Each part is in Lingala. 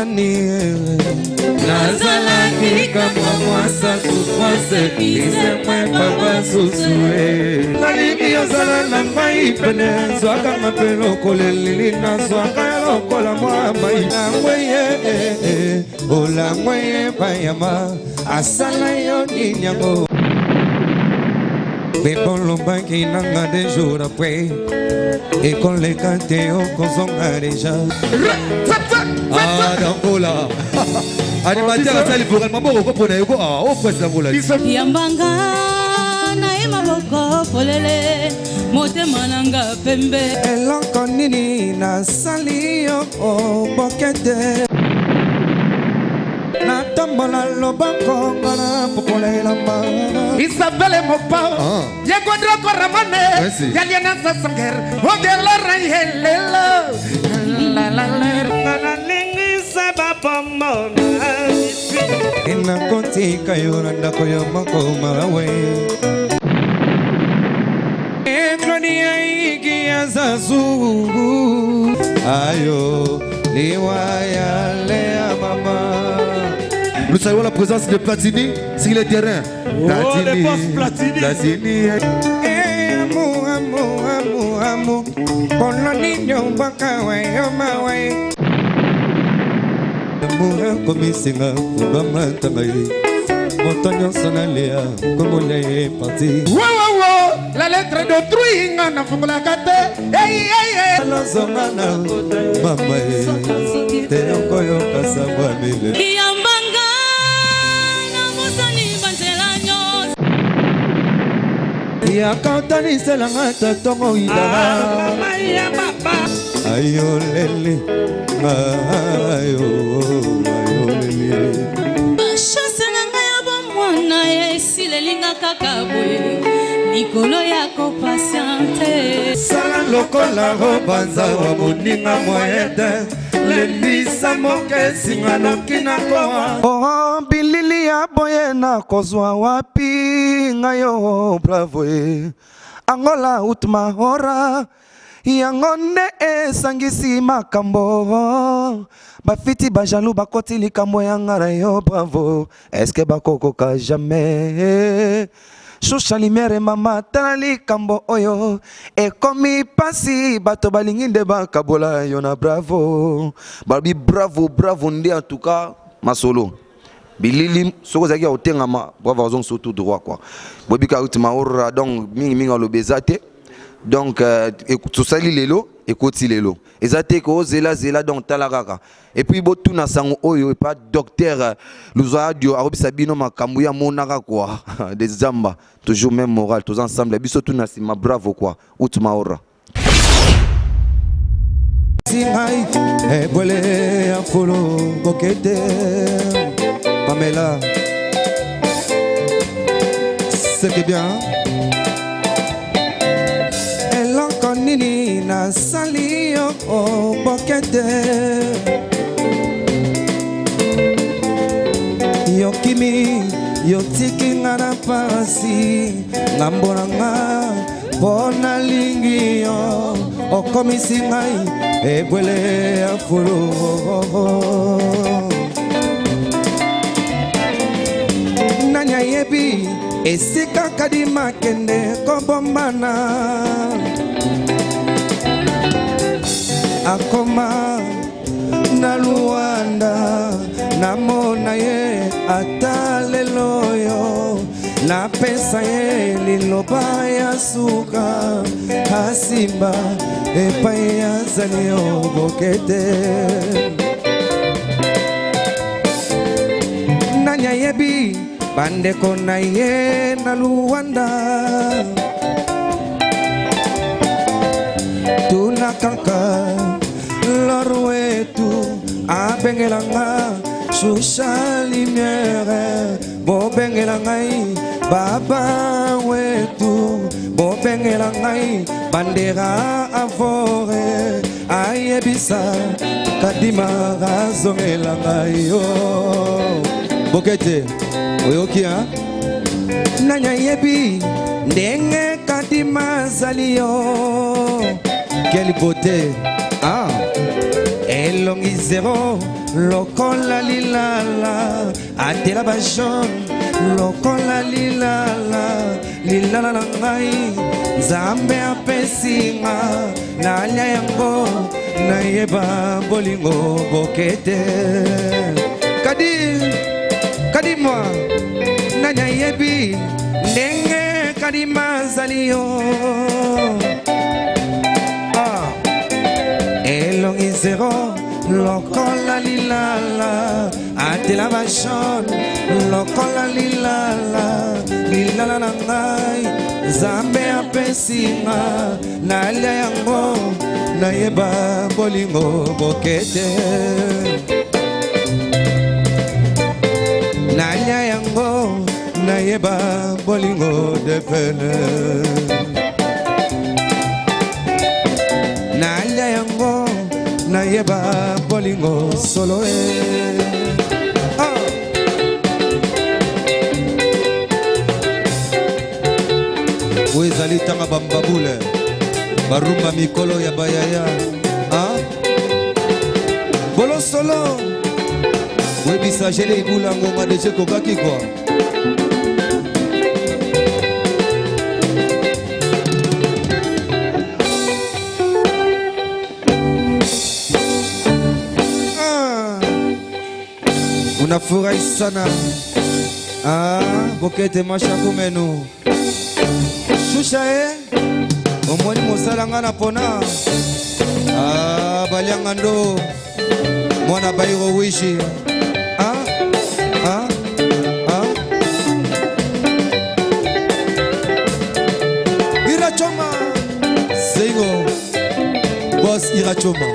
nani nazalaki kama mwasa souffrance ise mwe papa susue nalimi ozala na ngai pene zwaka mapelo kolelili na zwaka lokola mwa mai na mweye ola mweye bayama asala yo ninyango People look back in des jours après et qu'on les cante qu'on s'en a déjà. Ah, donc là. Animateur, ça il faut vraiment beaucoup pour les go. Ah, on fait ça pour la. Yambanga na imaboko polele mote mananga pembe. Elon konini na salio o bokete. Na tombola lobako ngana popole lamba. Isabelle mopa. Yegodro koramane. Yaliana sasanger. Ogela rayhelelo. La la la. Ngana lingi sabapomona. Ina konti kayona ndakoyo makomawe. Eklonia iki azazu. Ayo liwaya lea mama. Nous saluons la présence de Platini sur les terrains. Oh, les boss Platini. Platini. Amu, amu, amu, amu. Kono niño baka wayo mawe. Amu komisinga kubama tangai. Motonyo sonalea komole parti. Wow, la lettre d'autrui ngana fungula kate. Hey hey hey. La zonana mama e. Te yokoyo kasabwa mile. Ya kautani selanga tongo ila ayo lele ayo lele chance nanga ya bomwana esilelinga kaka boye likolo ya ko patiente sala lokola robanza wa moninga moyede lendisa moke singa na kinako oh bilili ya boye na kozwa wapi ngayo bravo Angola utma hora yangonde esangisi makambo bafiti bajalu bakoti likambo yangara yo bravo eske bakoko ka jamais Shusha limere mama tali kambo oyo ekomi pasi bato balinginde bakabola yona bravo babi bravo ndi en tout cas masolo bilili soko zaki otenga ma bravo azon surtout droit quoi bobika utima ora donc mingi lo bezate donc tout ça lelo ekoti lelo ezate ko zela donc talakaka et puis botuna sango oyo et pas docteur luza dio arobisa bino makambu ya monaka quoi des zamba toujours même moral tous ensemble biso tuna sima bravo quoi utima ora singai e bole ya folo bokete Pamela c'est bien nini na salio o bokete yokimi yotiki ngana pasi ngamboranga bona lingi yo okomisi ngai ebwele ya fulu nanya yebi esika kadima kende kobombana akoma na Luanda namona ye ataleloyo na pesa ye liloba ya suka hasimba epai ya zanio bokete nanya yebi bandeko na ye na Luanda tunakanka lorwetu abengelanga shusha lumière bobengelangai baba wetu bobengelangai bandera avore ayebisa kadima razongelangai yo bokete oyokia nanya yebi ndenge kadima zalio quelle beauté ah elongi zéro lokola lilala atela ba jaune lokola lilala lilala na ngai nzambe apesinga nalia yango nayeba bolingo bokete kadi moi nanya yebi ndenge kadi mazali yo elongi zero lokola lilala atela ba jaune lokola lilala lilala na ngai nzambe apesinga nalia yango nayeba bolingo bokete nalia yango nayeba bolingo defele nalia yango nayeba bolingo solo wezali tanga bambabule barumba mikolo ya bayaya bolo solo webisa jele ibula ngoma deje kokaki kwa unafurahi sana bokete mashaku menu shusha omoni mosala nga na pona balianga ndo mwana bairo wishi Irachoma Seigo Boss Irachoma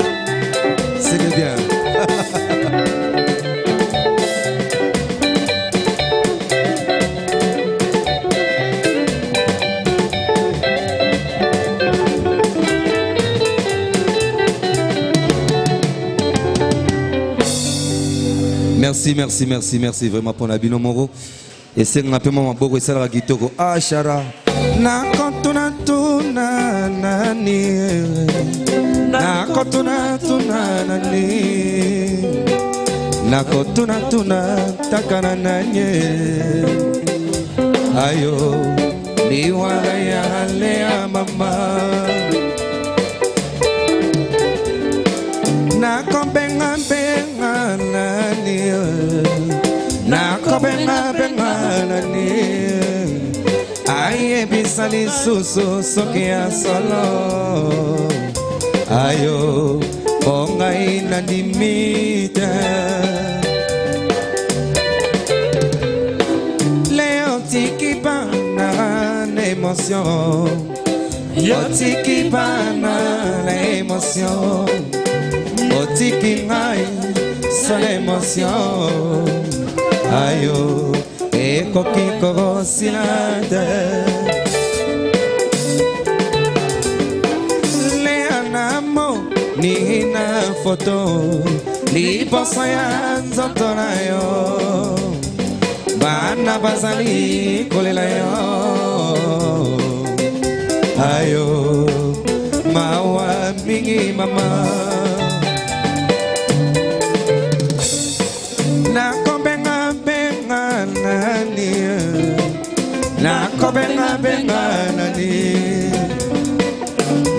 c'est bien. Merci vraiment pour Nabino Moro. Et c'est un peu mon beau et ça la guitare. Ashara. Na kontuna tuna nani. Na kontuna tuna nani. Na kontuna tuna takana nani. Ayo ni wala ya lea mama. Na kombenga benga nani. Na kobenga benga nani. Aye bisali susu sokia solo. Ayo bonga ina dimita. Leo tiki bana l'émotion. Yo tiki bana l'émotion. Otiki ngai son émotion. Ayo eko kiko silade. Le anamo ni na photo li posa ya nzoto na yo. Bana bazali kolela yo. Ayo mawa mingi mama. Na kobenga benga nani. Na kobenga benga nani.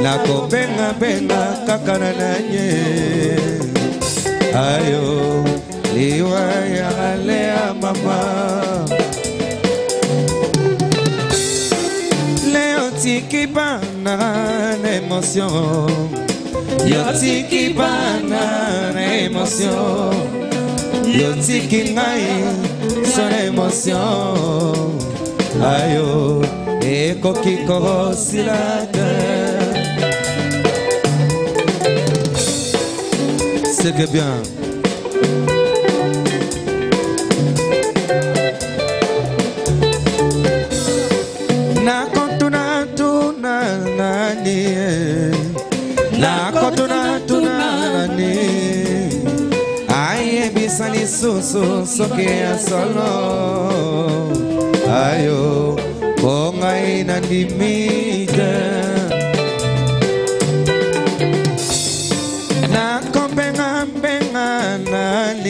Na kobenga benga kakana nanye. Ayo liwa ya lea mama. Leo tiki bana l'émotion. Yo tiki bana l'émotion. Yo tiki ngai son émotion. Ayo eko kiko silade. C'est que bien. Na kontuna tuna nani. Na kontuna tuna nani. Aye bisali susu sokia solo. Ayo bonga ina dimita. Na kombenga benga nani.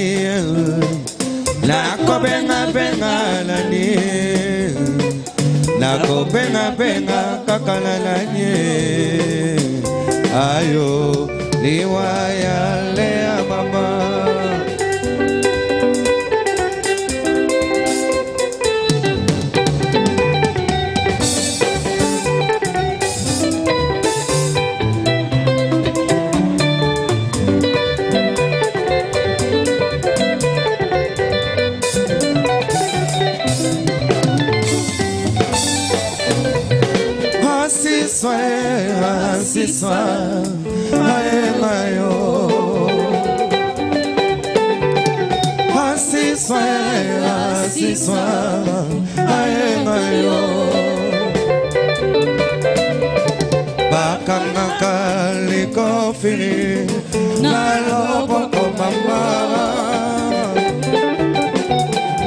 benga nani nako benga kakala nani ayo liwaya lea mama Asiswa ayo asiswa ayo bakanga kali kofi na lobo mama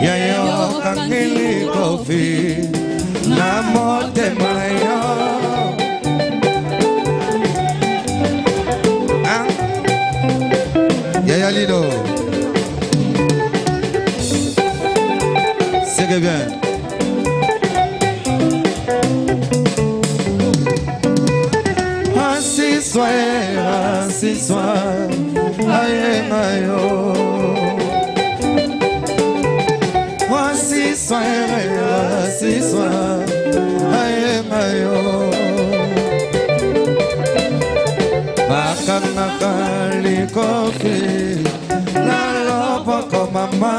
yayo kangili kofi na mote mayo Yaya Lido, c'est que bien. Assis-toi, aïe mayo. Assis-toi, aïe mayo. Bakanakali kofi na lobo ko mama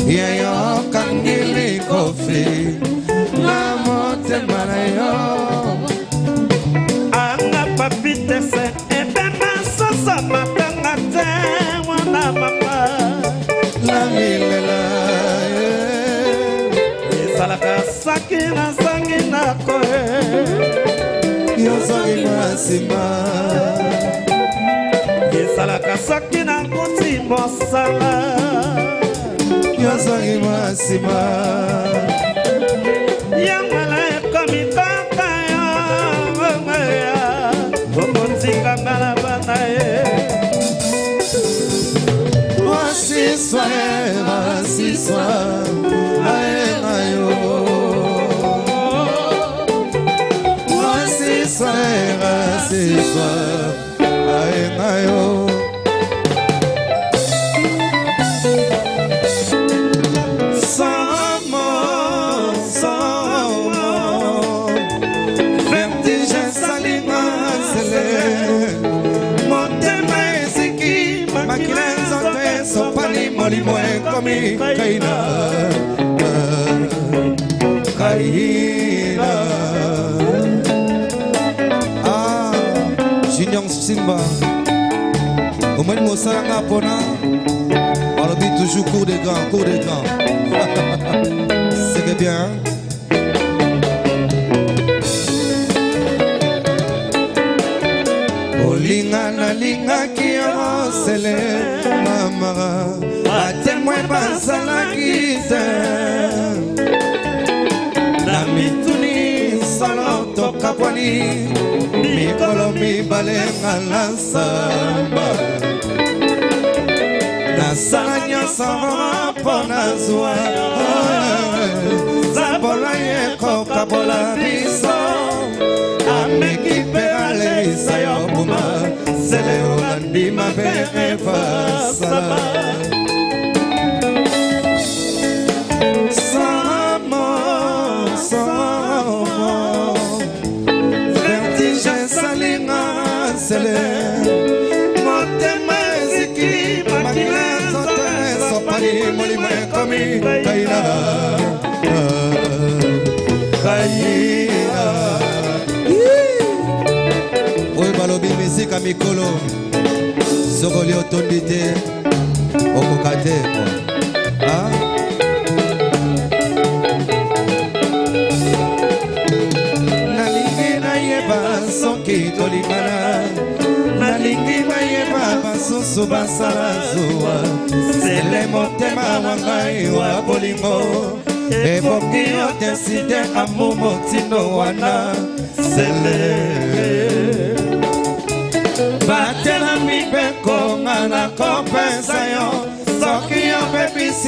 yayo kangili kofi na mote marayo anga papite se ebema sosa matanga te wana mama la milela salaka sakina sangina koe Yosagi masima Yesalaka sakina kuti mosala Yosagi masima Yamala komitaka ya Vangaya Vokonzika ngalabanaye Wasiswa Aengayo Asiswa aengayo Samo vertige salinga sele Motema esiki makilenzo teso pali molimo ekomi kaina Junior Simba au moins de Saranga Pona on le dit toujours cours des grands c'est que bien Olinga na linga kiyo sele mamara atemwe basala kite na mituni saloto kapwani Mikolo mi balenga la samba Na saranya sama pona zua Zabola ye koka bola biso Ameki perale isayo buma Sele olandi mabere fasala Motema ziki makila zote sopani molimo ekomi kaina Oye balobi mizika mikolo Sokoli otondite okokate Nalingi na yeba soki tolingana Nalingi mayeba basusu basala zuwa Sele motema wangai wa bolingo Eboki oteside amu motindo wana Sele Batela mibeko ngana kopesa yo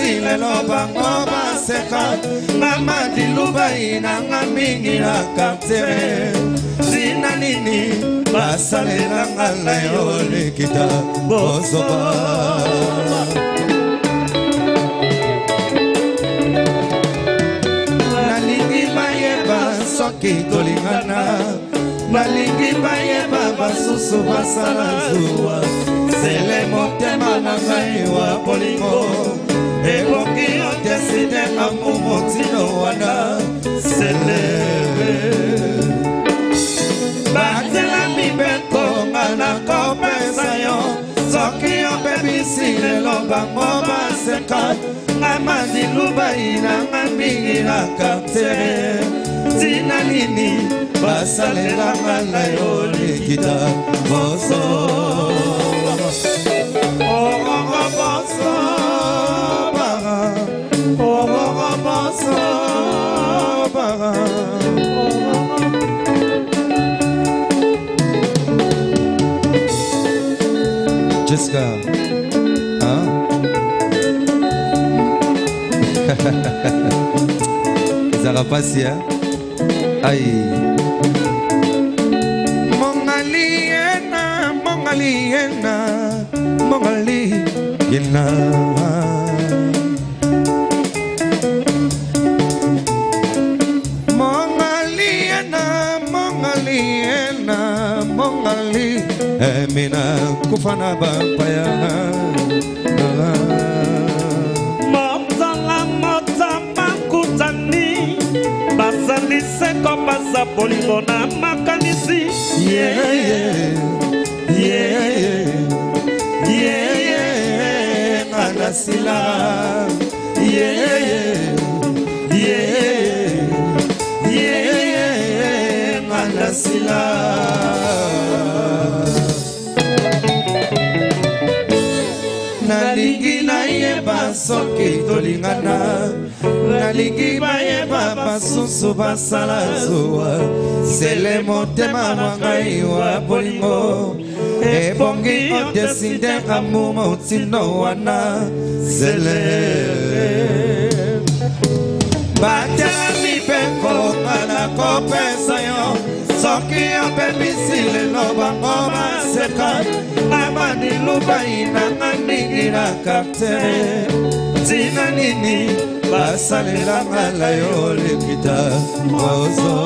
bisi lelo bango baseka Mama diluba inanga mingi na kaptere Zina nini basalela ngala yo likita bosoba Nalingi mayeba soki tolingana Nalingi bayeba basusu basala zuwa Sele motema na ngai wa bolingo Eboki odeside amumo tino wana Sele Batela mibeko ngana kopesa yo Soki yo bebisi lelo bango baseka Ngama diluba ina ngambingi na kaptere Tina nini basalela ngala yo likita boso Jessica, hein? Zara passi, hein? Aïe. Mongaliena, Mongaliena, Mongaliena. Mongaliena, Mongaliena, Mongali. Emina kufana bampaya. Motala motama kutani basali seko basa bolingo na makanisi. Yeah, yeah, yeah, yeah, yeah, yeah, Anasila. Yeah, yeah, yeah, yeah, yeah, Anasila. Nalingi na yeba soki tolingana Nalingi ba yeba basusu basala zuwa Sele motema mwangai wa bolingo Ebongi odeside amumo tino wana Sele Batela mibeko ngana kopesa yo Soki yo bebisi lelo bango baseka Amani luba inanga mingi na kaptere Tina nini basalela ngala yo likita bozo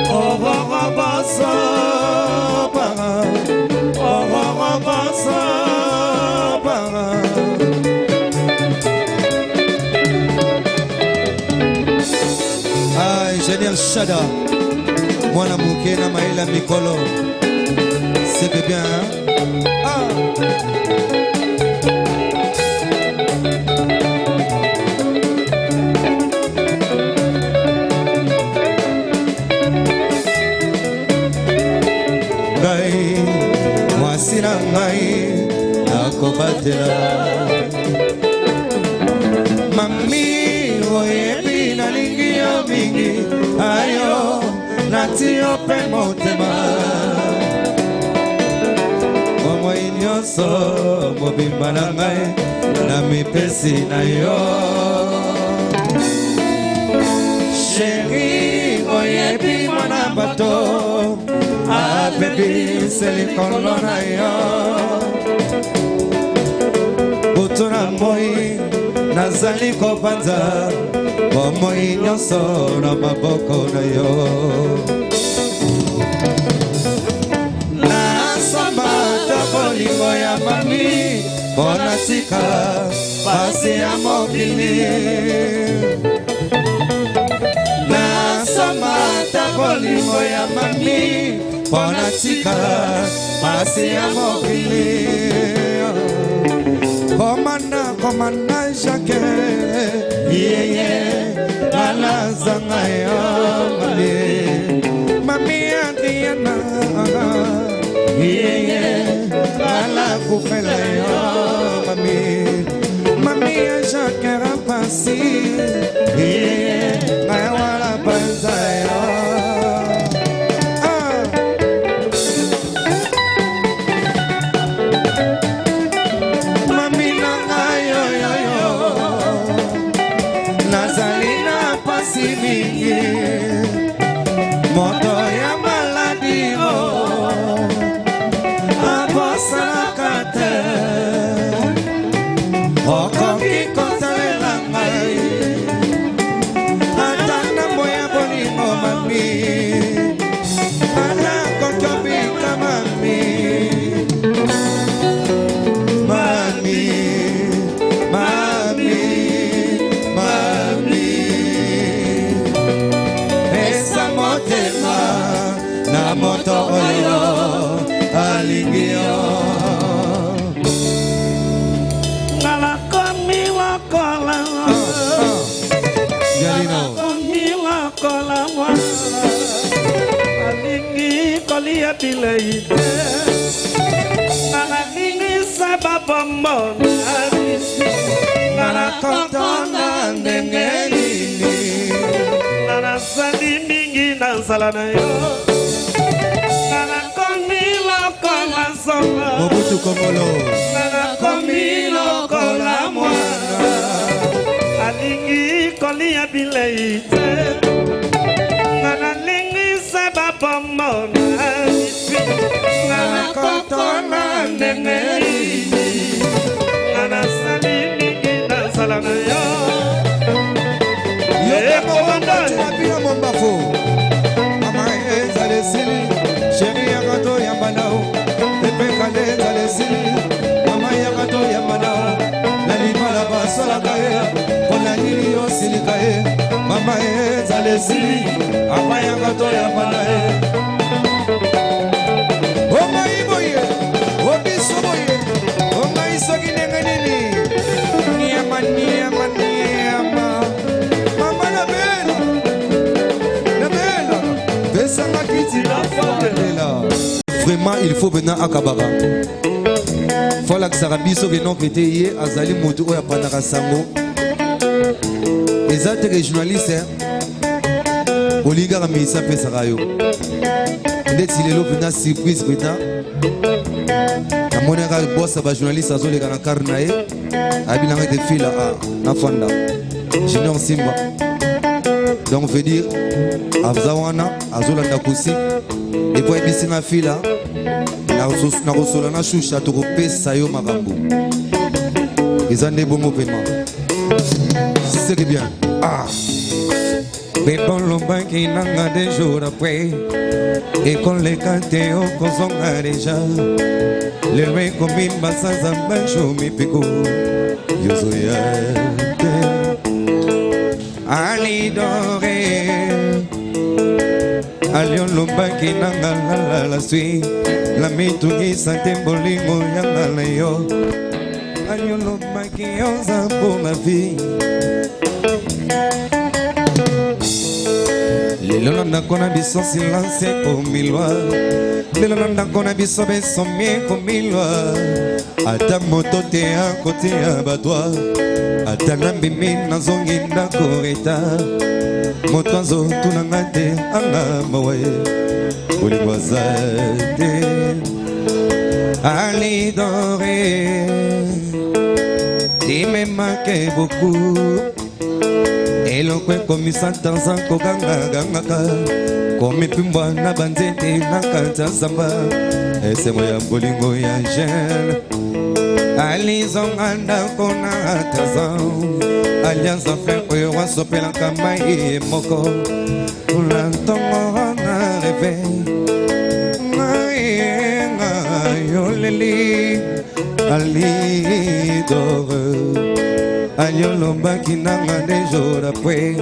Ogogo bozo baga Ogogo bozo baga Ingénieur Chada, moi la mouké na maïla mikolo. C'était bien, hein? Gai, mwasi na ngai, nakobatela Mami, oyebi nalingi yo mingi Ayo, nati yo pe motema Omoi nyonso, mobimba na ngai Na mipesi na yo Chéri, oyebi mwana bato Abebi, selikolo na yo Butu na moi Nazali kopanza Bomoi nyonso na maboko na yo Nasamba ta bolingo ya mami Bona tika pasi ya mokili Nasamba ta bolingo ya mami Bona tika pasi ya mokili Komanda Jacques Yeye Kala zanga yo Mami Adriana Yeye Kala kufela yo Mami Jacques Rapasi Yeye Kaya wala banza yo Mami nanga yo na moto oyo alingi yo. Ngala komi wakola Jalino komi wakola mwana alingi kolia bileite ngala lingi sababombo ngala kontona ndenge nini ngala sali mingi na nsala na yo ngala komi lokola songa Mobutu Komolo ngala komi lokola mwana alingi kolia bileite ngala lingi sababombo ngala kontona ndenge nini ngala sali mingi na nsala na yo. Pina Mombafo Mama ezale sili Chéri yakato yambanao Pepe kale ezale sili Mama yakato yambanao Nalibala basola kae Pona nini yo sili kae Mama ezale sili Mama yakato yambanae Oma iboye Obiso boye Oma isogi nenga nini Niyama niyama niyama Mama la bella Vraiment, il faut venir à Kabara. Faut la Sarabiso que non était hier Azali Moto à Panarasango. Les autres régionalistes, Oliga Ramisa Pesarayo. Dès qu'il est là, venir surprise, venir. La monnaie de boss, la journaliste a zolé dans Karnae. Abilanga de fil à Nafanda. Junior Simba. Donc, veut dire, Avzawana, Azolanda Koussi, et pour ébisser ma fille là, Narosolana Choucha, Toropé, Sayo Marambo. Ils ont des bons mots paiement. C'est bien. Ah! Mais bon, l'homme qui n'a pas des jours après, et qu'on les cante au qu'on a déjà, le roi comme il m'a sans ambacho, mi pico, Yosoyate. Ali doré Alion lomba ki nanga la sui La mitungi sante bolingo yanga la yo Alion lomba ki onza pour la vie Lelo nanda kona biso silence komilwa Lelo nanda kona biso beso mie komilwa Ata moto te a kote a batwa Atana mbimi na zongi ndako reta Moto azo tunangate anga mawe Ulimwaza te Ali doré Tu me manquais beaucoup Elokwe komisa tanza kokanga gangaka Komi pimbwa na banzete na kanta samba Ese moya bolingo ya gel Alizong anda kona atazao Alianza feko yo wasopela kama iye moko Ulantongo na reve Ngaye ngayo leli Alidore Aliolomba kinanga de jours après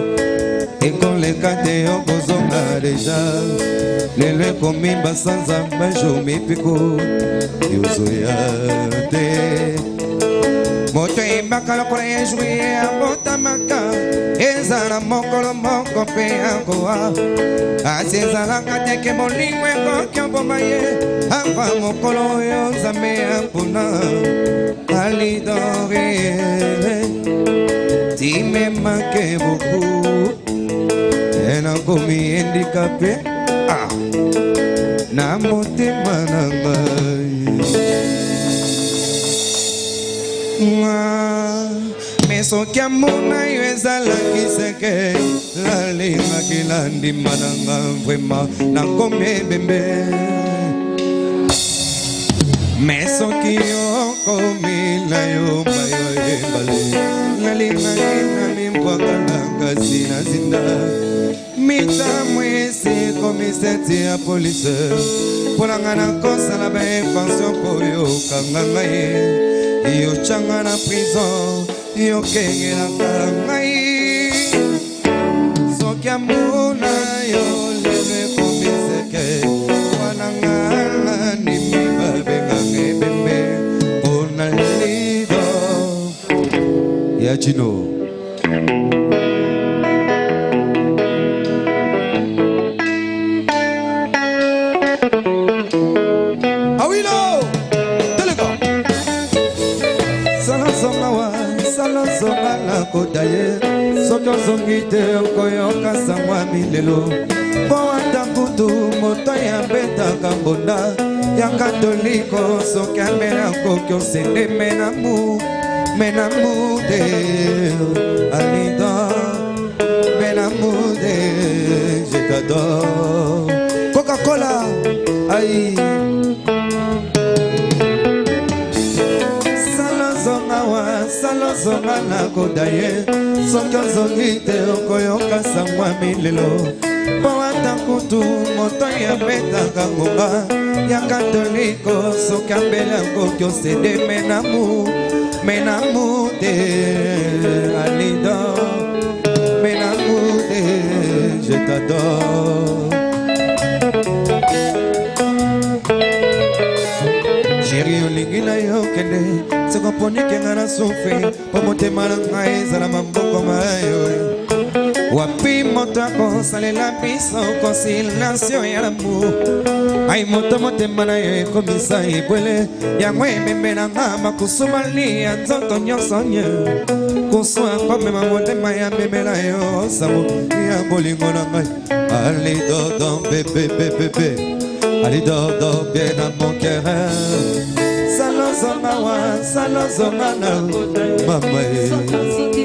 Et qu'on les cate au bozonga déjà Lele komimba sanza bajo mipiko Yozoyate Moto imbaka lokore yejwe Abota maka Ezala mokolo moko pe ankoa Asezala kateke molingwe kokyo bomaye Ava mokolo yonzame ampuna Alidore Tu me manquais beaucoup Et n'a commis handicapé Ah Na motema na ngai Mais soki amona yo ezalaki seke lalingaki landima na nga vraimen nakomi ebembe Mais soki okomi na yo mayo ebale nalingaki na mimbwaka na kasi na zinda Mitamwe esi komiseti ya polise Pona nga na kosala bainfraction po yo kanga ngai Yo changa na prison Yo kengelaka ngai Soki amona yo lele komiseke ya Chino. Awilo Telega Sala songa la kodaye Soko songite okoyoka sangwa milelo Powata kutu moto ya beta kambonda Ya katoliko soki amena kokyo sende menamu de Alida menamu de je t'adore Coca-Cola aïe Salozonga na kodaye Soki ozongite okoyoka sangwa milelo Powata kutu moto ya beta kambonda Ya katoliko soki ambela kokyo sende menamu de Alida menamu de je t'adore Chérie olingi na yo kende Soko poni kenga na souffre Pomote malanga ezala mamboko mayo Wapi moto akosalela biso conciliation ya l'amour Ai moto motema na yo ekomisa ebwele Yango emembe na nga makusumali ya nzoto nyonso nye Kusu akomema motema ya memela yo Samo ya bolingo na ngai Allez dodo bébé bébé Allez dodo bien dans mon cœur Salozonga na mama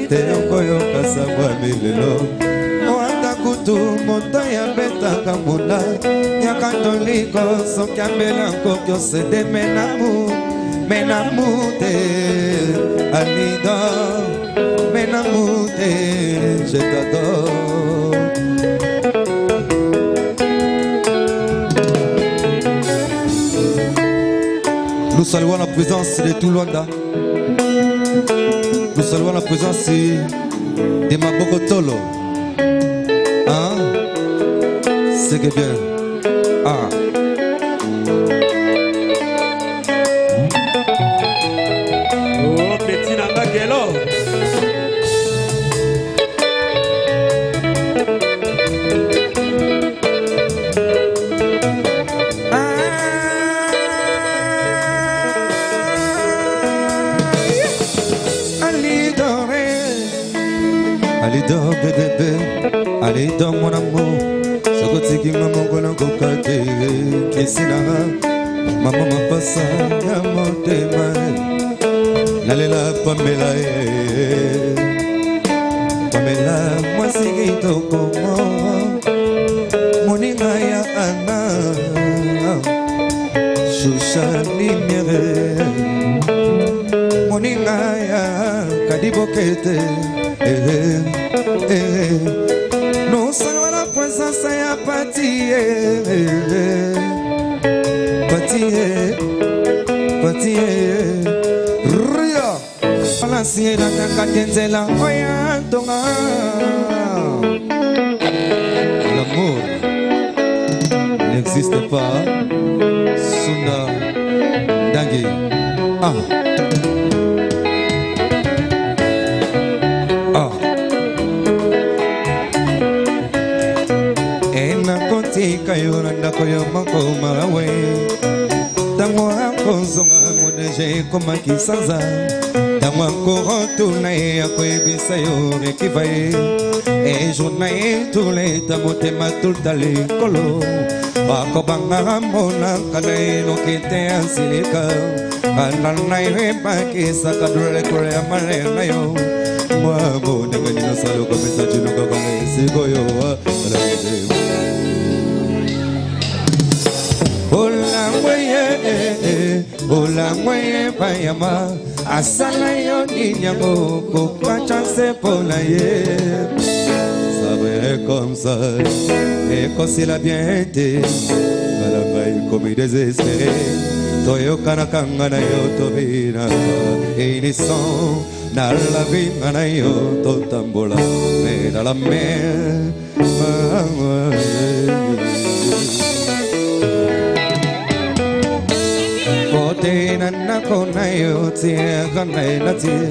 Te yokoyoka sangwa milelo Oanda kutu moto ya beta kamunda Ya katoliko soki ambela kokyo sede menamu de Alida menamu de je t'adore Nous saluons la présence de tout Luanda. Nous saluons la présence de Maboko Tolo. Hein? C'est que bien. Ah. Oh, petit Namba Gelo. Allez bébé, allez dans mon amour. Sokotiki maman kona kokate kisina. Maman mapasa ya motema. Nalela Pamela Pamela mwasiki tokomo. Moninga ya Ana Shusha Nimere Moninga ya Kadibokete Non seulement la présence ya Patie Ria La siena kakatenzela Oya tonga L'amour n'existe pas Sunda Dangi Ah Kayona koyo makoma we Tango akozonga mudeje koma kisanza Tango akorontuna e akoebisa yo rekivaye E journaye tuleta motema tultale kolo Akobanga mona kanae no kete ansilika Kanana yo epakisa kadure kore amale na yo Mwabo nega nino salo komesa chino kakane siko yo Ola mwenye payama Asala yo ninyango Kopacha se pola ye Ça va comme ça Et quand c'est la bien été Malanga comme désespéré Toyo kanakanga na yo tobina Et innocent Na la vie na yo totambola Mais dans la mer Nana kona yo tia kona na tia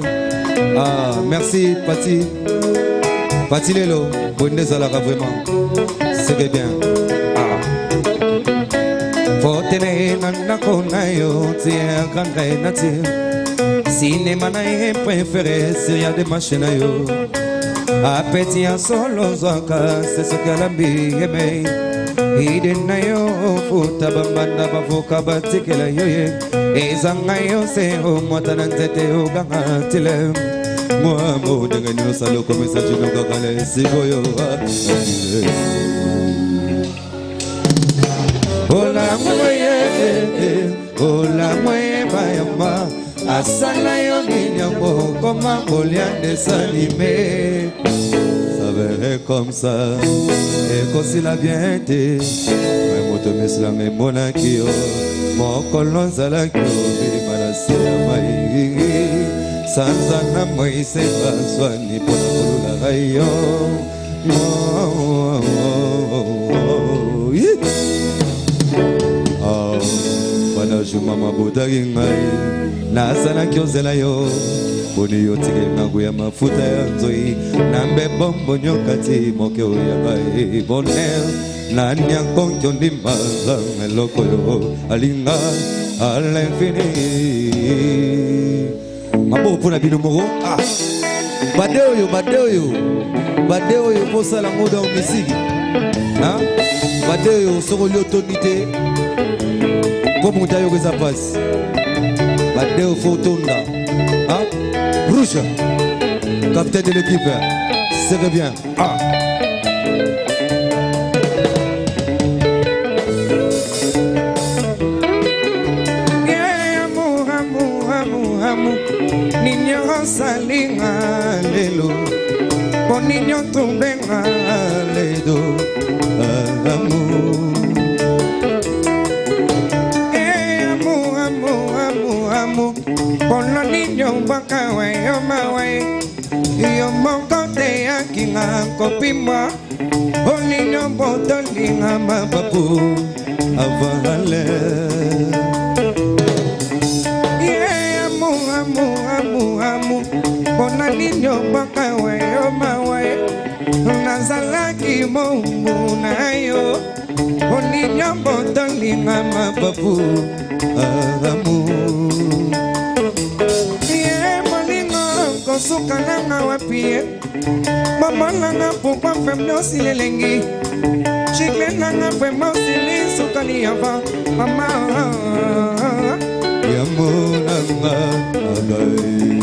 Ah, merci Pati. Pati Lelo, bonne Zalaka vraiment. C'est bien. Ah. Fortene nana konayo, tiens quand nature. Cinéma na préféré, série de machine yo. Appétit en solo zaka, c'est ce qu'elle a mis aimé. Idena yo, futa bambanda bafoka batikela yoye. Ezanga yo se o motana nzete o gangatile. Moi mo denga no salo comme ça je no gagale sigoyo. Ola moye bayama. Asala yo ninyamo comme un bolian desanimé. Ça verrait comme ça. Et quand il a bien été, moi moto meslange monakio, mon colon zalakio, malasia mai. Sanzana moi se paswa ni pona la rayon. Bana juma mabudagi ngai, na sana kiozela yo. Boni yo tige nangu ya mafuta ya nzoi, nambe bombo nyokati moke ya ngai bonel. Na nyankonkyo ndimbaza meloko yo, alinga à l'infini. Mabo pour la binomoro. Ah, badeo yo posa la moda omisigi. Hein? Badeo yo soro l'autorité. Comme on t'a eu que ça passe. Badeo Fortuna. Hein? Rouge. Capitaine de l'équipe. C'est bien. Ah. Niño salinga lelo, con niño tumbenga ledo, amu. Amu, con los niños bacaway, yo maway, yo mongote akinga kopima, con niño botolinga mabapu, avale. Amu, bona niño bakawe yo mawe, nazalaki momu na yo, niño botolinga mababu, amu. Ye molingo kosuka nanga wapie, mama nanga pukwa femno silengi, chikle nanga femno sili sukani yava, mama. Yamuranga agai,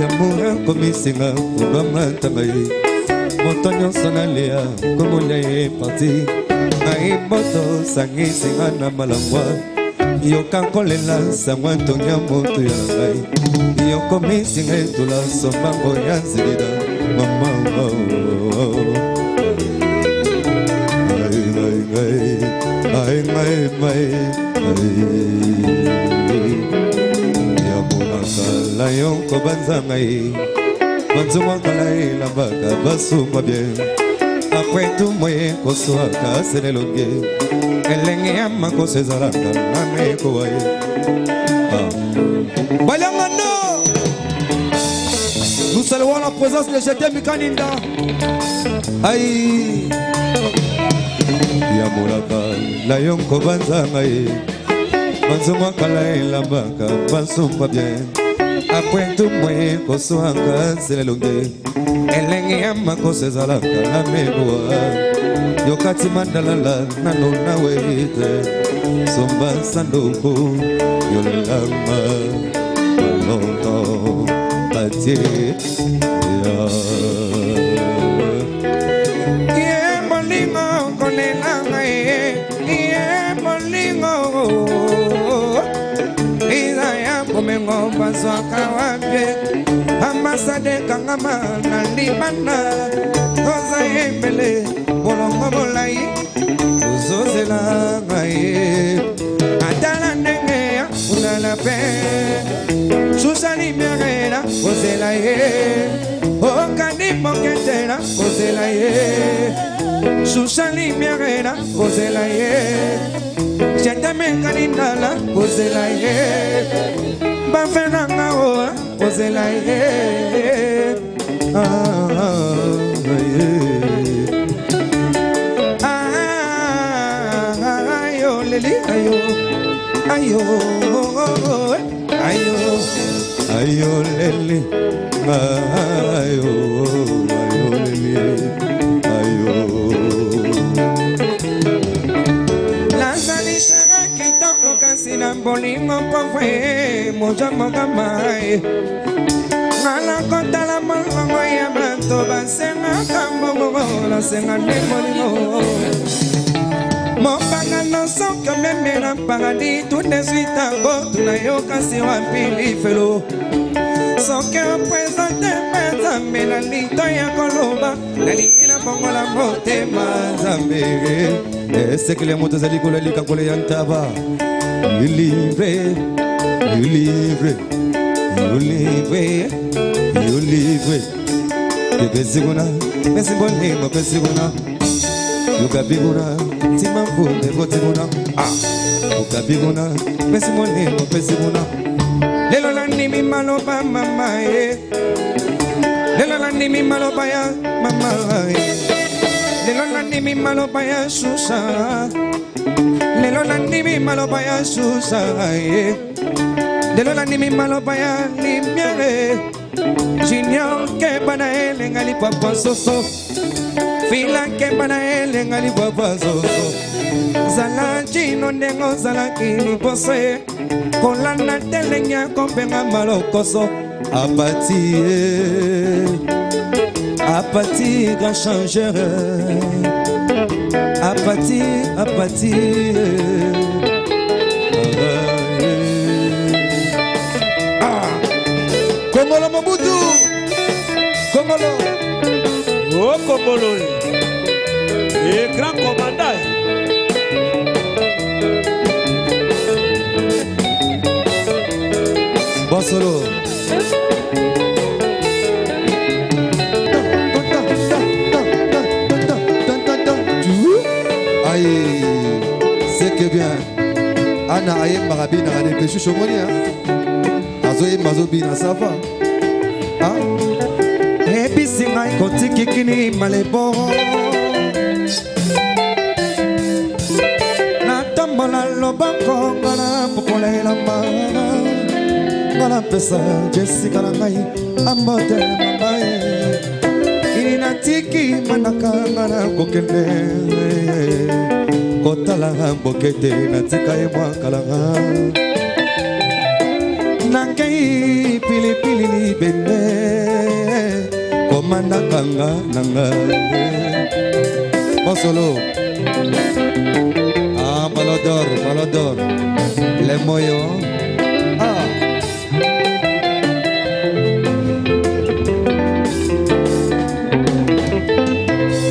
yamura komisinga ubamantangai, montonyo sonalea komunye parti, ai moto sangi singa na malangwa, yo kankolela sangwa tonya moto yangai, yo komisinga tula sombango yanzida, mama. Ai. Yamunaka layon ko banzangai, banzuma kalai lambaka basuma bien. Après tout moyen ko soaka senelonge, elenge yama ko sezalanga name ko waye. Balangano, nous saluons la présence de Jeté Mikaninda. Aïe. Yamuraka layon ko banzangai, banzuma kalai lambaka basuma bien. Après tout moyen ko soaka senelonge, elenge yama ko sezalanga name ko waye. Yokati mandalala nano na wete, somba sandoko yolelama malonto pati ya. Ye molingo konelanga ye molingo, izaya komengo baswaka wabye, ambasade kangama na limana, oza yembele. Bolongo bolai, uzozela ngaye, atala nenge ya ulala pe, susani miagera, uzela ye, okani moketera, uzela ye, susani miagera, uzela ye, jatame kanindala, uzela ye, bafenanga oa. ozela ye ayo leli ayo ayo ayo ayo leli ayo ayo leli ayo lazali shaka kitoko kasi na bolingo pofwe moja moga mai ngala kotala molongo ya bato basenga kambongo la senga nemolingo mopanga no soka meme na paradis tout de suite abo tunayoka si wapili felo soke represente pesa mena lito ya koloba nalingi na bongo la motema zambe esekele moto zali kolelika kole ya ntaba you live you live you live you live kebesiguna mesibonemo besiguna ukabiguna timamvume botiguna ukabiguna mesimolemo besiguna lelo landimi maloba mama lelo landimi maloba ya mama lelo landimi maloba ya shusha lelo landimi maloba ya shusha lelo landimi maloba ya limyere junior ke bana ele ngali papa soso fila ke bana ele ngali papa soso zala chino nengo zala kini pose kolana telenya kompenga malokoso apathie grand changeur apathie Kongolo Mobutu Kongolo Oh Kongolo et grand commandant bon solo aïe c'est que bien Ana aye marabina ane peshu shomonia azoye mazobina safa epi singa kotiki kini malebo na tambola lobako ngana popola elamba ngana pesa Jessica na ngai ambote mamae kini na tiki manaka ngana kokende kotala mbokete na tika e mwakalanga nakei pilipili libende komanda kanga nanga Bosolo Malodor le moyo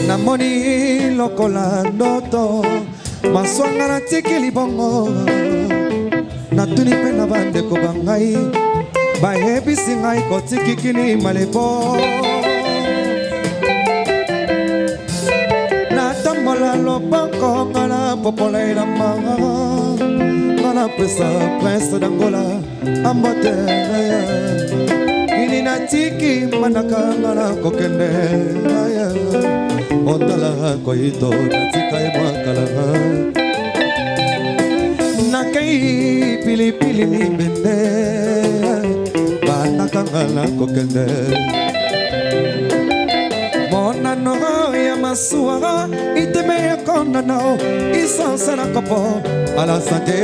namoni lokola ndoto maswanga na tikili bongo natuni pe na bandeko bangai bayebisi ngai kotikikini malebo natambola loboko ngana popola elamba ngana pesa prince d'Angola ambote ini natiki manaka ngana kokende ondala koito natika emwakala nakei pilipili libende banakangala kokende monano ya masuara iteme ya konano isansana kopo à la santé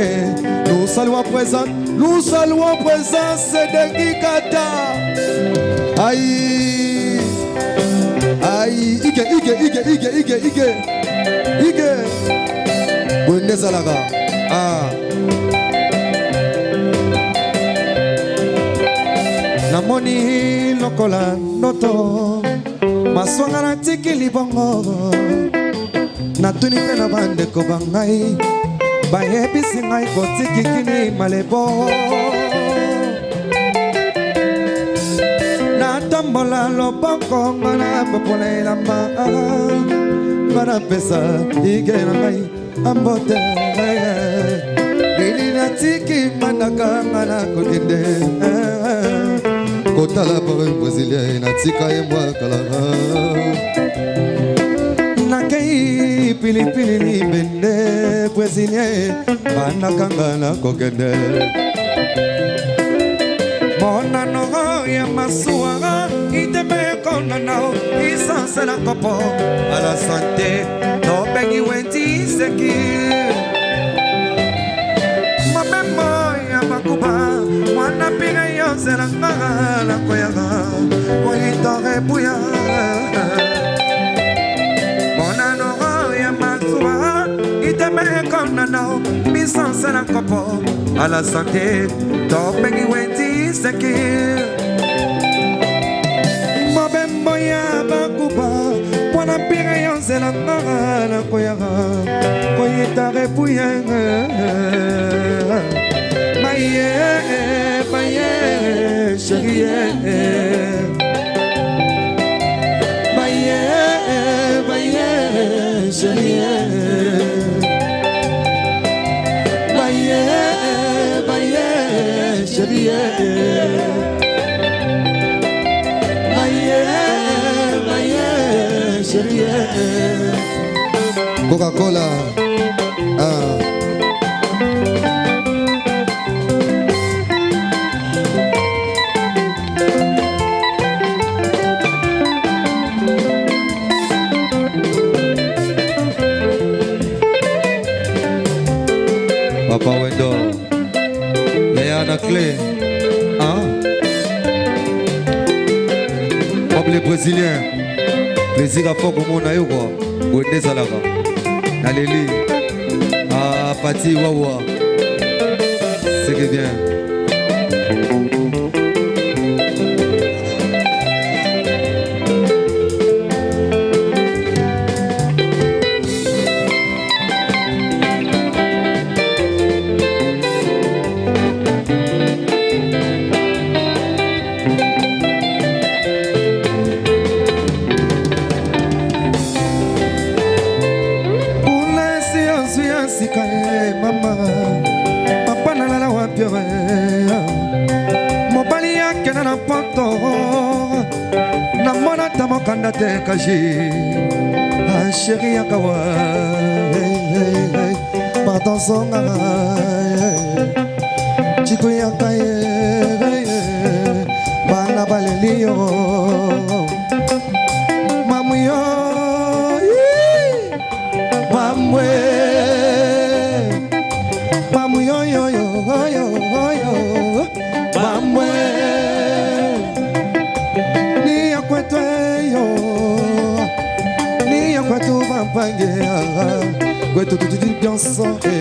nous saluons présence de Gikata aïe ige bonezalaga namoni lokola noto maswanga na tikili bongo natuni pe na bandeko bangai bayebisi ngai kotikikini malebo natambola loboko ngana popola elamba ngana pesa ige na ngai ambote ili natiki manaka ngana kokende Kotala pour un Brésilien, natika et moi kalara. Nakei pili pili bende Brésilien, banakanga na kokende. Mona no ya masuara, iteme konanao, isanse la kopo, à la santé, no begi wenti seki. Makuba, mwana pire yose la ngara la koyaga, koyitore buya. Mona noro ya masua, iteme konano, misanse la kopo, à la santé, topegi wenti seki. Mabembo ya makuba, mwana pire yose la ngara la koyaga, koyitore buya. Baye, baye, chérie. Baye, baye, chérie. Baye, baye, chérie. Baye, baye, chérie. Coca-Cola. Papa Wendo, Léana Clé, hein? Comme les Brésiliens, plaisir à fort comme on a eu quoi? Wende Salaga, Naléli, ah Pati Wawa, c'est que bien. Kanda te kaji, ah chérie akawa, pardon songa, chiku yakaye, bana balelio, mamuyo, mamwe, mamuyo yo yo yo yo, mamwe, ni akwetwe. Tu vas payer, quoi tu dis bien sorti,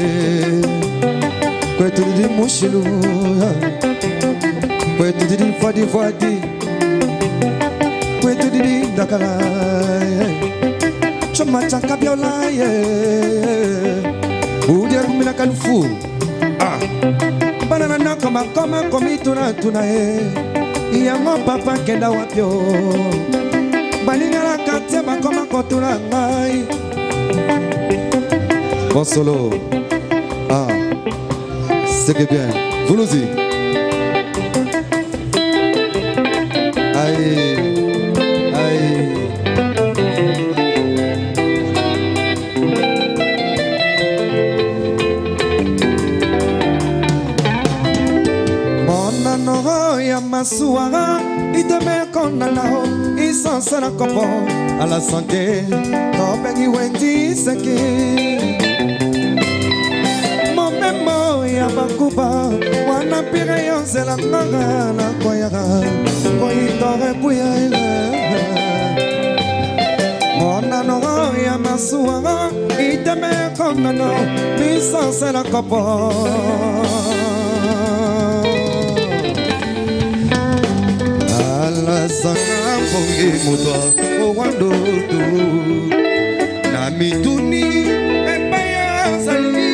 quoi tu dis mon chelou, quoi tu dis fadi fadi, quoi tu dis dakara, je m'attends qu'à viola, ou dire que mina kalfou, ah, banana comme tuna, il y a mon papa qui est là wapio. Balingala kate bakoma kotula ngai. Bon solo. Ah, c'est que bien. Voulouzi. Aïe, aïe. Mon anoro ya masuara, iteme konanao. Isanse la kopo, à la santé, topegi wendi seki. Mon memo ya bakuba, wana pire yose la ngara na koyaga, koyitore buya. Mon anoro ya masuara, iteme konano, isanse la kopo. Sana pongi mutwa owandodo na mituni epaya sali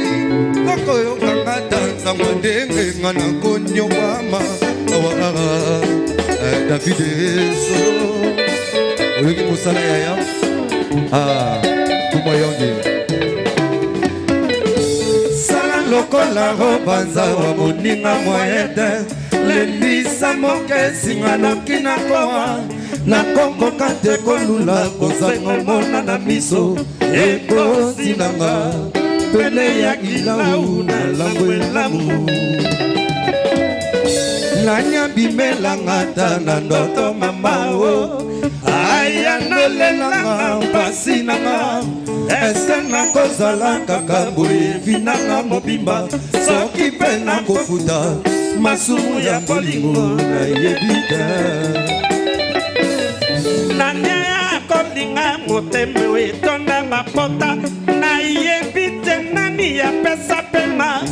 kokoyo kangata samwandenge ngana konyo mama awara David so oyoki musala yaya ah tumoyonge sala lokola robanza wa moninga moyede lendisa lembisa moke singa nakina koa nakokoka te kolula kozanga mona na miso ekosinanga pele ya kilau na lambo elamu nanya bimelanga ta na ndoto mamao aya nolelanga mpasi nanga ese nakozala kaka boye vinanga mobimba soki mpe nakofuta masumu ya bolingo nayebi te nanya ya kolinga motema etonda mapota nayebi te nani ya pesa pema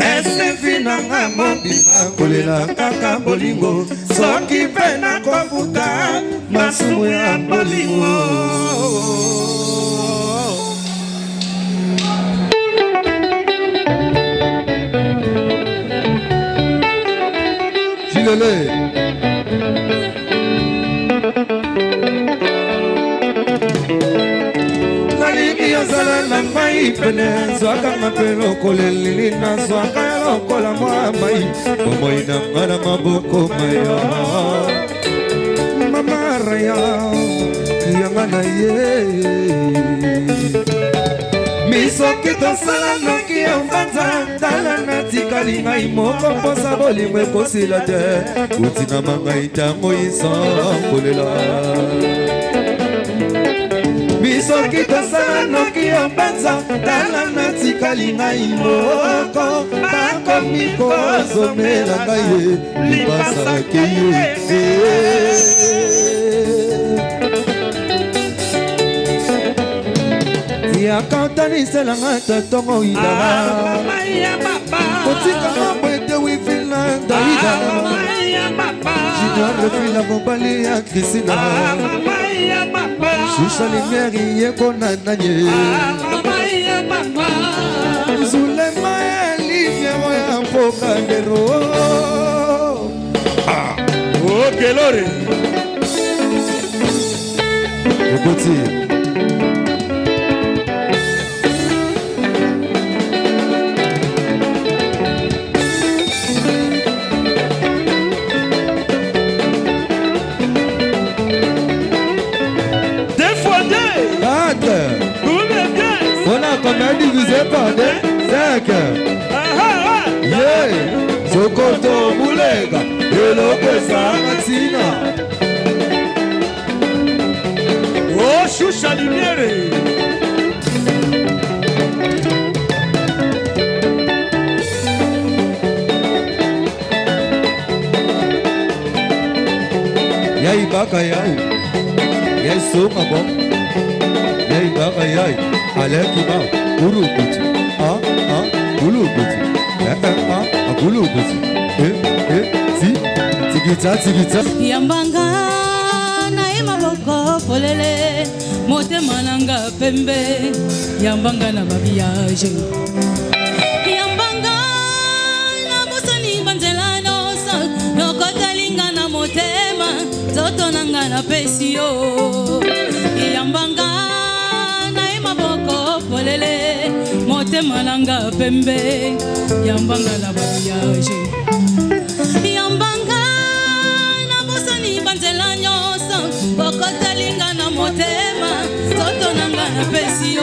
ese vinanga mobimba kolela kaka bolingo soki mpe nakofuta masumu ya bolingo Chilele Nalimi yazala na mai pene Zwaka mapelo kole lili na zwaka ya lokola mwa mai Momoi na ngana maboko maya Mama raya Yangana ye Misoki tosala noki ya mbanza Tala na tikali ngai moko posa bolimwe kosila te Utina mangai tango isambolela Misoki tosala noki ya mbanza Tala na tikali ngai moko Bakomi kozomela ngai Libasa keye Yakantani selanga tatongo idala Kotika mambo ete wifila daida Jina refila mobali ya Kristina Shusha limieri yeko nananye Zulema ya limiero ya mpoka ndero Ok lore Ekoti On a combien divisé par 5 Yeah Sokoto Mulega Eloko Samatina Oh Shusha Limiere Yai baka yai Yai soma bon Yai baka yai Aleki ma Uru kuti Ulu kuti Ulu kuti Tigita Yambanga na maboko polele motema nanga pembe Yambanga na babiage Yambanga na bosani banzela nosa Nokotalinga na motema Zoto nanga na pesio Yambanga na maboko polele motema nanga pembe Yambanga na babiage Yambanga na bosani banzela nyosa Bokotalinga na motema Soto nanga na pesio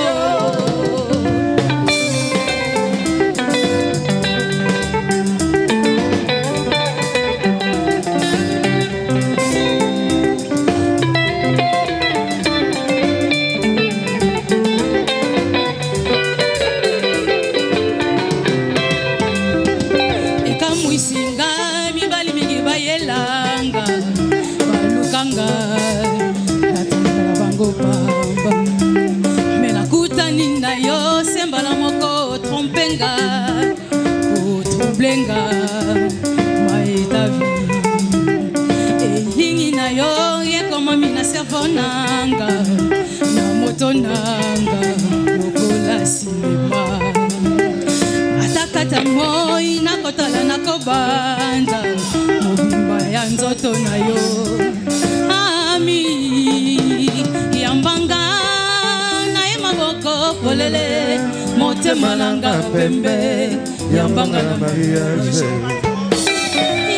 Blenga maita vi elingi na yo ye koma mina servonanga na moto nanga lokola sinema atakata moi na kotala na kobanda mobimba ya nzoto na yo ami yambanga na maboko polele motema nanga pembe Yambanga na mariage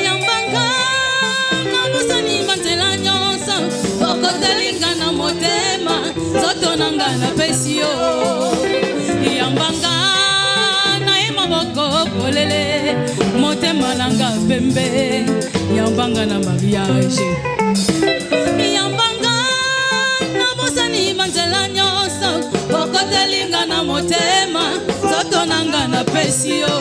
Yambanga nanga na pesi yo yambanga na ye maboko polele motema nanga pembe yambanga na mariage yambanga na bosani manzela nyonso okotelinga na motema nzoto nanga na pesi yo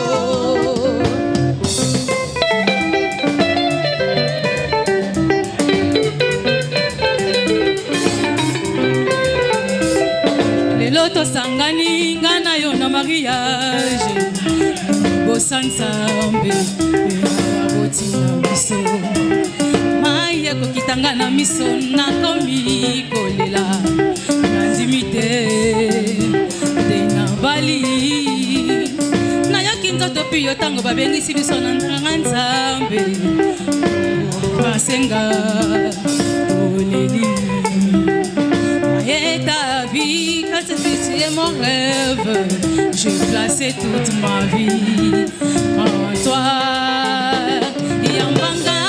Loto sangani ngana yo na mariage bosansambe aboti na miso maye ko kitanga na miso na komi kolela nandimite de na bali na yakinto to piyo tango babengisi biso na nzambe basenga oleli ta vie, quand c'est mon rêve, j'ai placé toute ma vie en toi. Yambanga,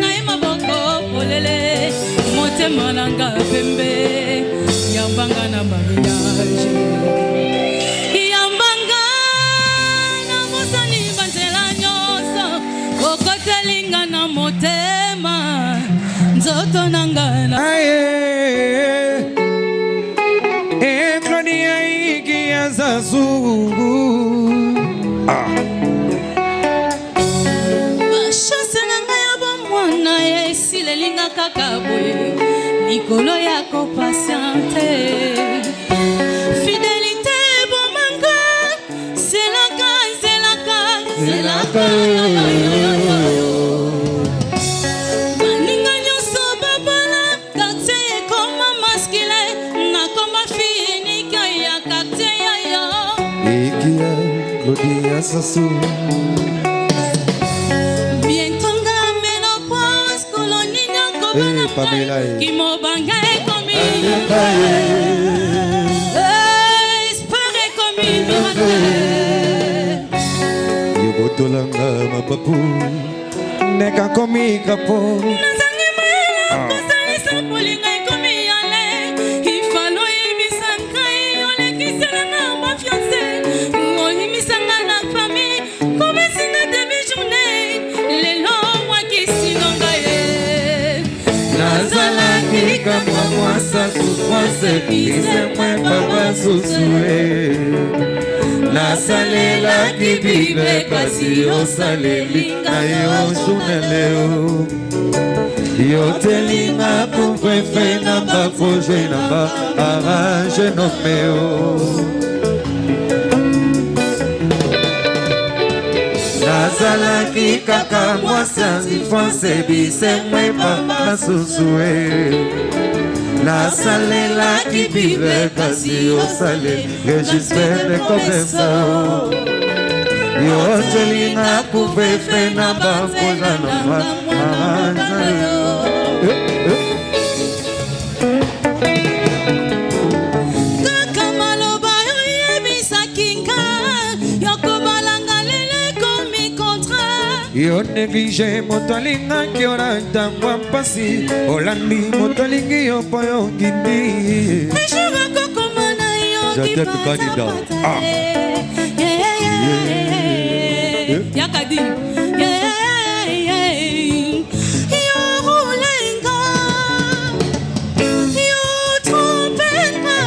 naima boko polele, motema nanga pembe, yambanga na mariage. Yambanga, na mosani banzela nyoso, okotelinga na motema, nzoto nanga na. Bashose nanga ya bomwana esi lelinga kaka boye likolo ya kopasiante fidélité bomanga selaka maninga nyonso babala quartier ekoma maskile nakoma finika ya quartier yayo Ikia Lodia Sasu Bientonga menopause kolonina kobana Pamela Kimobanga ekomi Espere komi Yobotolanga mapapu Neka komi kapo Nazangi mayela kosalisa polinga ekomi yale Ifalo yebisanga olekisela na mafiance Oyimisanga na famille Komesinga demi journée Lelo wakisinonga ye Nazalaki kama mwasa souffrance Ise mwen papa susue Nasalelaki bibe kasi osaleli Na yo journeleo Yotelinga kumfefe na bafoje na ba arrange no meo Nazalaki kaka mwasa souffrance Bise mwen papa susue Nasalelaki bibe kasi osaleli Registre komesa Yotelinga kumfefe na bafoje na ba arrange Kaka maloba yo yebisakinga Yokobalanga lele komi contrat Yo neglige motolinga kiora tangwa mpasi Olandi motolingi yo poyo gindi Eshura kokomana yo J'adore le candidat. Ah. Yakadi Yo roulenga Yo trompenga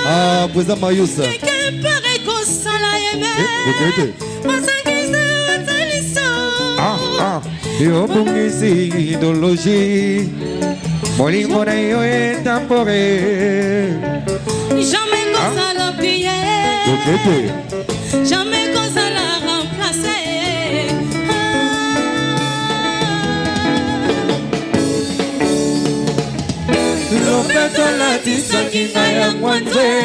Ah, Président Mayoussa Keke pare kosala yeme Retraité Masangise ataliso Yo bungisi idéologie Molingo na yo etambore Jamais kosala prière Retraité Jamais kosala remplacer Lopeto latisaki na ya mwanze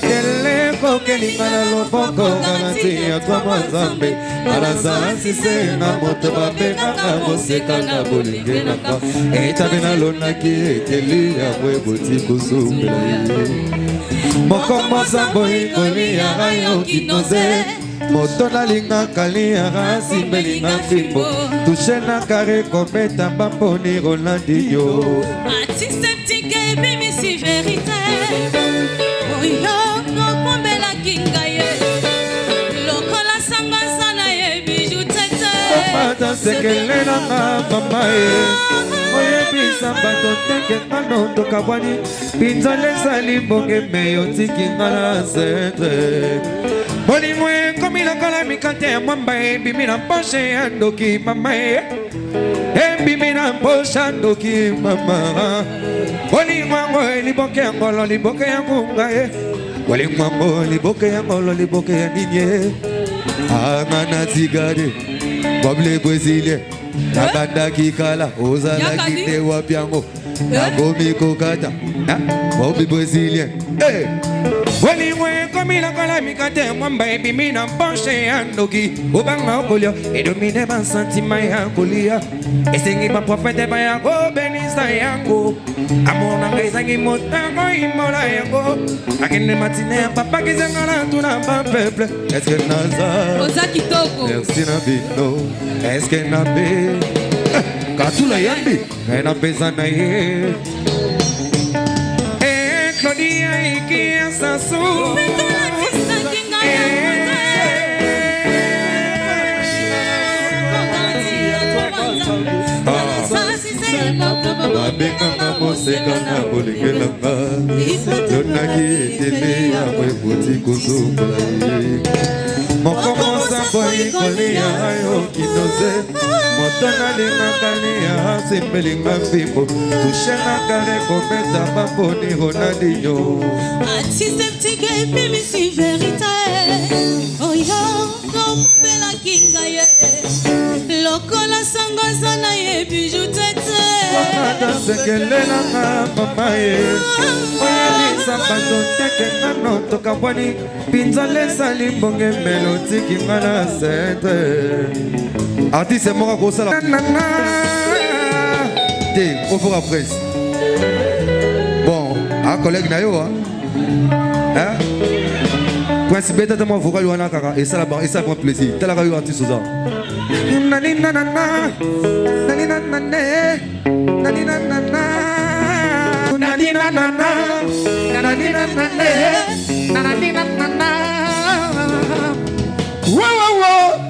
Keleko kelinga na loboko Kanati ya kwa mwazambe Arazansi se na moto babenga na moseka na bolinge na ka Etabe na lonaki eteli ya mweboti kusumela Moko mozambo ikoli ya rayo kinoze Moto na linga kali ya rasi melinga fimbo Touche na kare kometa mbambo ni Rolandi yo Artiste tike bimisi vérité sekele nanga mama oyebisa bato teke ngano tokabwani pinzole ezali mbonge me otikinga na centre bolingo ekomi lokola mikate ya mwamba ebimi na mposhe ya ndoki mama ebimi na mposhe ya ndoki mama bolingo yango liboke ya ngolo liboke ya ngunga bolingo yango liboke ya ngolo liboke ya nini anga na tigade boble brésilien nabanda kikala ozalaki nde wapi yango nakomi kokata bobi brésilien bolingo ekomi lokola mikate mwamba ebimi na mposhe ya ndoki obanga okolia edomine basantima ya kolia esengi baprofete baya kobenisa yango amour nanga ezangi motango imola yango akende matine ya papa kizengala tuna bapeuple eske naza oza kitoko merci na bino eske nabe katula yambi na pesa na ye Claudia ikia sasu babenganga moseka na bolingelanga lonaki etele ya mweboti kozongola ye mokomosambo ikolia yo kinoze moto nalingaka liya sembelinga mbimbo tushenaka rekobeta bamboni ronaldinho antiseptique epimisi verité oyo kopelaki ngai lokola sango aza na ye biju tete sekelelanga mama oyebisa bato teke ngano tokabwani pinzole ezali mbonge melotikinga na centre artiste moko kosala te ofoka presse bon a collègue na yo prince beta tama vocal wana kaka esala grand plaisir talaka yo artiste oza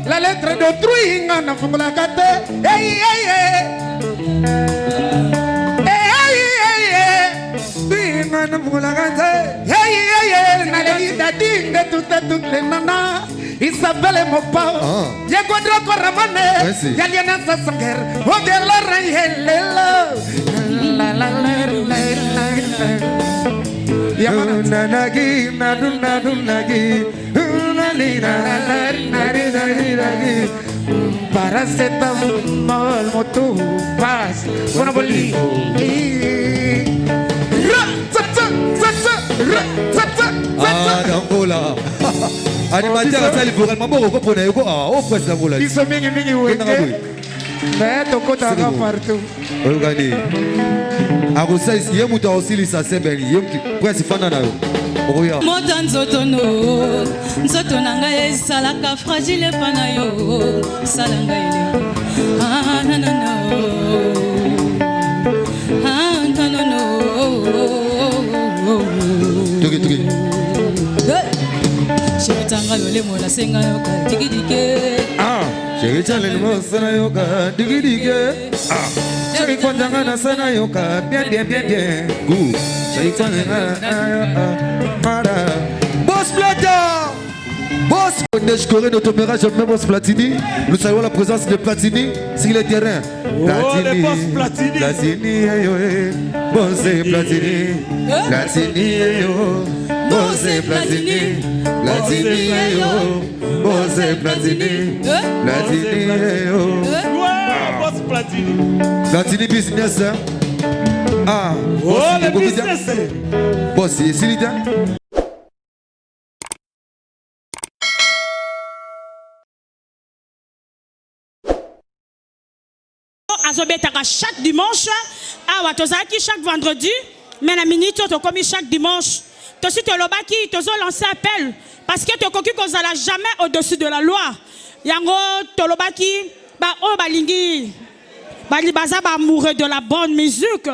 la lettre d'autrui ngana fungula kate ngana fungula kate nalelida dinge toutes nana Isabelle Mopao Yekodroko Ramane Yaliana Sanger Odela Rayelelo La la la la Nanagi Nadunagi Nalina Paracetamol Motu Pas Bonaboli Dangola animateur asali vocal maboko kopona yoko o presse la vola biso mingi wenge mais tokota ka partout ogani akosais ye mutu akosilisa sebeli ye presse fanda na yo okoya mota nzoto na ngai esalaka fragile epa na yo sala ngai nanana toki Tanga lolemo la senga yoka digidike Chéri chalemo sana yoka digidike Chéri kwandanga na sana yoka bien Good Chéri kwandanga Mara Boss Plata Boss Neige Corée notre hommage au même Boss Platini. Nous saluons la présence de Platini sur le terrain. Platini, Boss Platini. Platini, Boss Platini. Platini, Boss Platini. Platini, Boss Platini. Platini, Boss Platini. Platini business. Ah, oh, le business. Boss, c'est Silita. azobetaka chaque dimanche awa tozalaki chaque vendredi mais na minute tokomi chaque dimanche tosi tolobaki tozolancer appel parce que tokoki kozala jamais au-dessus de la loi yango tolobaki ba o balingi bali baza ba amoureux de la bonne musique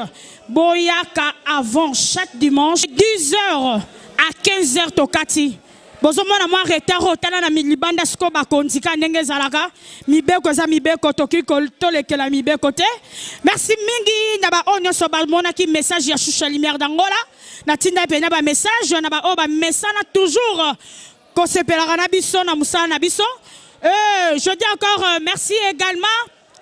boyaka avant chaque dimanche 10h à 15h tokati bozomona mwa retard otala na milibanda siko bakondika ndenge ezalaka mibeko eza mibeko toki tolekela mibeko te. Merci mingi na ba oyo nyonso bamonaki message ya Choucha Lumière d'Angola natinda pe na ba message na ba oyo bamesana toujours kosepelaka na biso na mosala na biso. Je dis encore merci également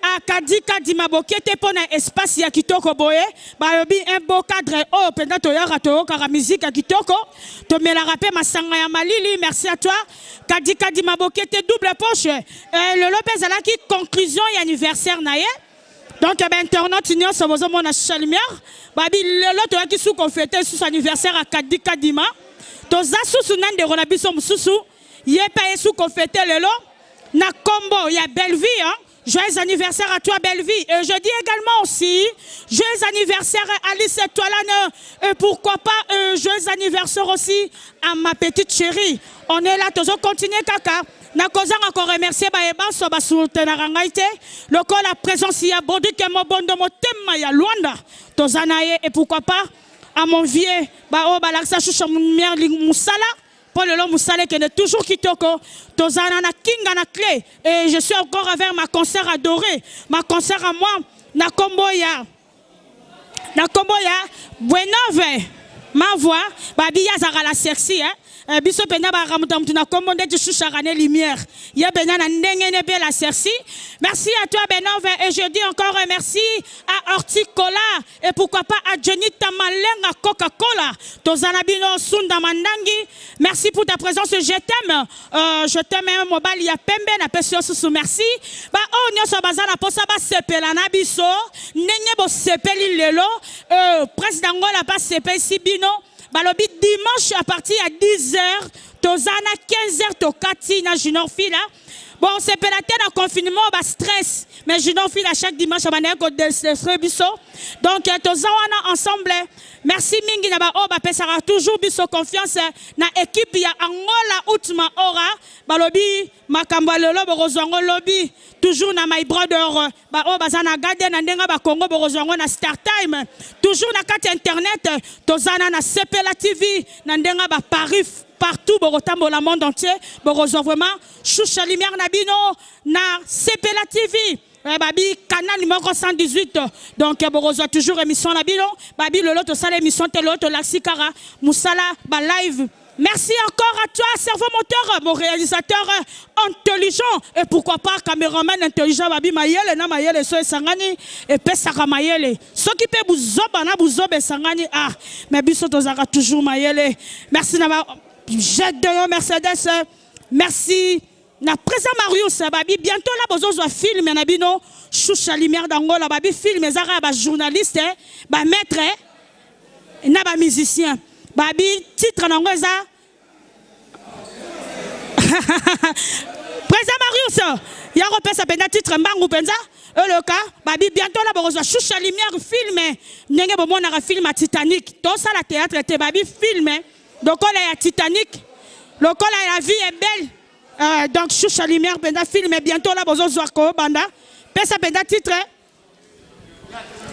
à Kadika Dimabokete pour un espace ya kitoko boye bayobi un beau cadre oh penda toyaka toyokaka musique ya kitoko tomela rappel masanga ya malili. Merci à toi Kadika Dimabokete double poche le Lopez ala qui conclusion et anniversaire na ye donc ben internaute union so bozo mona Choucha Lumière babi lelo toyaki sous conféter sous anniversaire à Kadika Dima toza susu nande rona biso mususu ye pa sous conféter lelo na combo ya belle vie hein. Joyeux anniversaire à toi, belle vie. Et je dis également aussi, joyeux anniversaire à Alice Toilane. Et pourquoi pas, joyeux anniversaire aussi à ma petite chérie. On est là, toujours continuer, kaka. Na cause encore remercier Baeba, Soba Soutenarangaite. Le corps, la présence, il y a Bondi, Kemo Bondo, Motema, il y a Luanda. Tozanaye, et pourquoi pas, à mon vieux, Bao, Balaksa, Choucha Lumière, Moussala. Pour le long Moussale qui est toujours kitoko, tozana na kinga na clé et je suis encore avec ma concert adoré, ma concert à moi na komboya Buenove ma voix babi ya zara la sexy hein biso pena ba ramutamtu na kombo de Choucha Lumière ya bena na ndenge ne be la sexy. Merci à toi Benove et je dis encore merci à Horticola et pourquoi pas à Johnny Tamalenga Coca-Cola tozana bino sunda mandangi. Merci pour ta présence, je t'aime mobile ya pembe na pesio susu merci ba o nyoso bazana posa ba sepela na biso nenge bo sepeli lelo président ngola pas sepeli sibino balobi dimanche à partir à 10h tozana 15h to kati na junior fila. Bon, c'est peut être un confinement, bah stress. Mais je n'en file à chaque dimanche, à manière de biso. Donc, tous ensemble. Merci mingi naba o ba pesara toujours biso confiance na équipe ya Angola Outma Ora balobi makambo lelo borozongo lobby toujours na my brother ba o bazana garde na ndenga ba Congo borozongo na Star Time toujours na carte internet tozana na Sepela TV na ndenga ba Paris partout borotambo la monde entier borozo vraiment Choucha Lumière nabino na Sepela TV. Babi canal numéro 118 donc borozo toujours émission na bino babi lolo to sala émission telo to laxikara musala ba live. Merci encore à toi cerveau moteur mon réalisateur intelligent et pourquoi pas caméraman intelligent babi mayele na mayele so esangani et pesaka mayele so qui peut buzoba na buzobe sangani ah mais biso to zaka toujours mayele. Merci na jet de Mercedes merci. Na présent Marius babi bientôt là bozo zo film na bino Choucha Lumière d'Angola babi film ezara ba journaliste ba maître na ba musicien babi titre na ngoza présent Marius ya repesa penda titre mbangu penza le cas babi bientôt là bozo Choucha Lumière film ndenge bomona ka film à Titanic to ça la théâtre te babi film donc on est à Titanic le col la vie est belle. Donc Choucha Lumière benda film et bientôt là bozo zwako banda pesa benda titre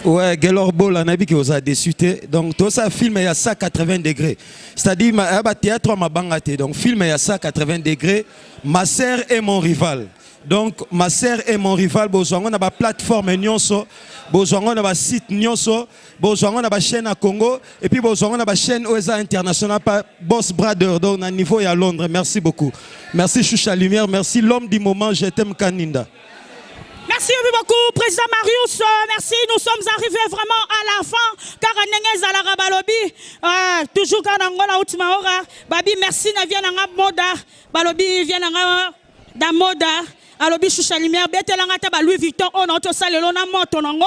ouais Gelor Bola nabi qui vous a déçuté donc tout ça film est à 180 degrés c'est-à-dire ma théâtre ma bangate donc film est à 180 degrés ma sœur est mon rival. Donc ma sœur est mon rival bozwango na ba plateforme nyonso bozwango na ba site nyonso bozwango na ba chaîne à Congo et puis bozwango na ba chaîne OSA international par Boss Brother donc na niveau à Londres. Merci beaucoup. Merci Choucha Lumière, merci l'homme du moment, je t'aime Kaninda. Merci beaucoup président Marius, merci, nous sommes arrivés vraiment à la fin car Nenges à la Balobi toujours quand Angola Outima Ora babi merci na vient na moda Balobi vient na da moda alobi Choucha Lumière betelanga ta ba Louis Vuitton on auto salelo na moto nango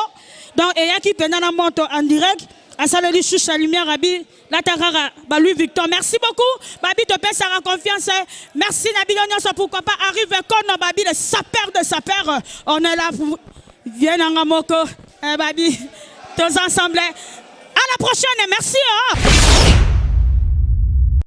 donc et yaki pena na moto en direct à saleli Choucha Lumière abi la tarara ba Louis Vuitton. Merci beaucoup babi to pesa confiance merci Nabilon ça pourquoi pas arrive comme babi le sapeur de sapeur on est là pour viens na moko babi tous ensemble à la prochaine merci hein.